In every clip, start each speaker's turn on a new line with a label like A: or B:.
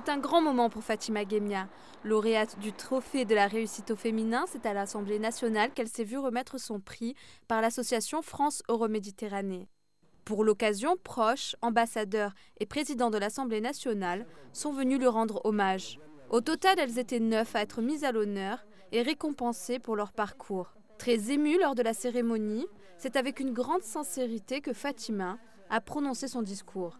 A: C'est un grand moment pour Fatima Guemia. Lauréate du trophée de la réussite au féminin, c'est à l'Assemblée nationale qu'elle s'est vue remettre son prix par l'association France Euroméditerranée. Pour l'occasion, proches, ambassadeurs et présidents de l'Assemblée nationale sont venus lui rendre hommage. Au total, elles étaient 9 à être mises à l'honneur et récompensées pour leur parcours. Très émue lors de la cérémonie, c'est avec une grande sincérité que Fatima a prononcé son discours.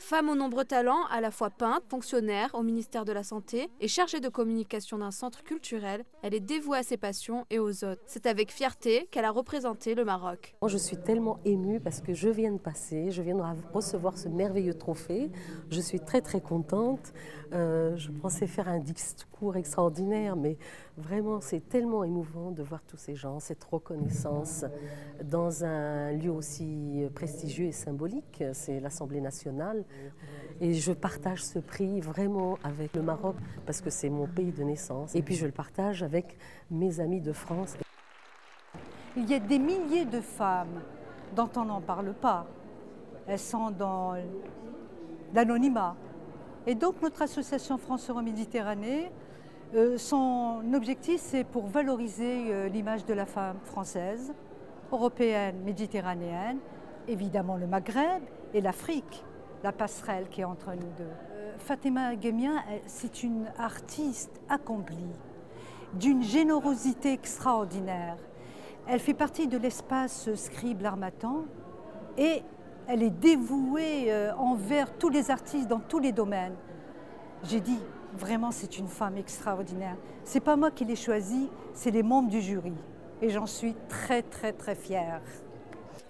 A: Femme aux nombreux talents, à la fois peintre, fonctionnaire au ministère de la Santé et chargée de communication d'un centre culturel, elle est dévouée à ses passions et aux autres. C'est avec fierté qu'elle a représenté le Maroc.
B: Je suis tellement émue parce que je viens de recevoir ce merveilleux trophée. Je suis très très contente. Je pensais faire un discours extraordinaire, mais vraiment c'est tellement émouvant de voir tous ces gens, cette reconnaissance dans un lieu aussi prestigieux et symbolique, c'est l'Assemblée nationale. Et je partage ce prix vraiment avec le Maroc parce que c'est mon pays de naissance. Et puis je le partage avec mes amis de France.
C: Il y a des milliers de femmes dont on n'en parle pas. Elles sont dans l'anonymat. Et donc notre association France Euroméditerranée, son objectif c'est pour valoriser l'image de la femme française, européenne, méditerranéenne, évidemment le Maghreb et l'Afrique, la passerelle qui est entre nous deux. Fatima Guemia, c'est une artiste accomplie, d'une générosité extraordinaire. Elle fait partie de l'espace Scribe L'Harmattan et elle est dévouée envers tous les artistes dans tous les domaines. J'ai dit, vraiment, c'est une femme extraordinaire. C'est pas moi qui l'ai choisie, c'est les membres du jury. Et j'en suis très, très, très fière.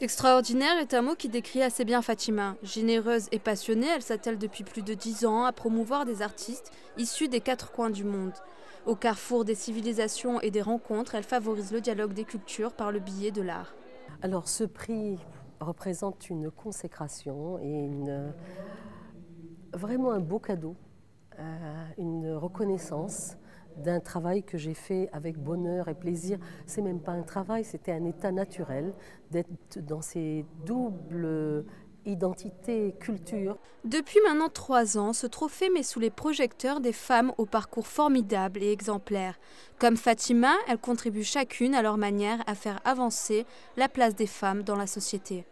A: Extraordinaire est un mot qui décrit assez bien Fatima. Généreuse et passionnée, elle s'attelle depuis plus de 10 ans à promouvoir des artistes issus des 4 coins du monde. Au carrefour des civilisations et des rencontres, elle favorise le dialogue des cultures par le biais de l'art.
B: Alors ce prix représente une consécration et vraiment un beau cadeau, une reconnaissance d'un travail que j'ai fait avec bonheur et plaisir. C'est même pas un travail, c'était un état naturel d'être dans ces doubles identités, cultures.
A: Depuis maintenant 3 ans, ce trophée met sous les projecteurs des femmes au parcours formidable et exemplaire. Comme Fatima, elles contribuent chacune à leur manière à faire avancer la place des femmes dans la société.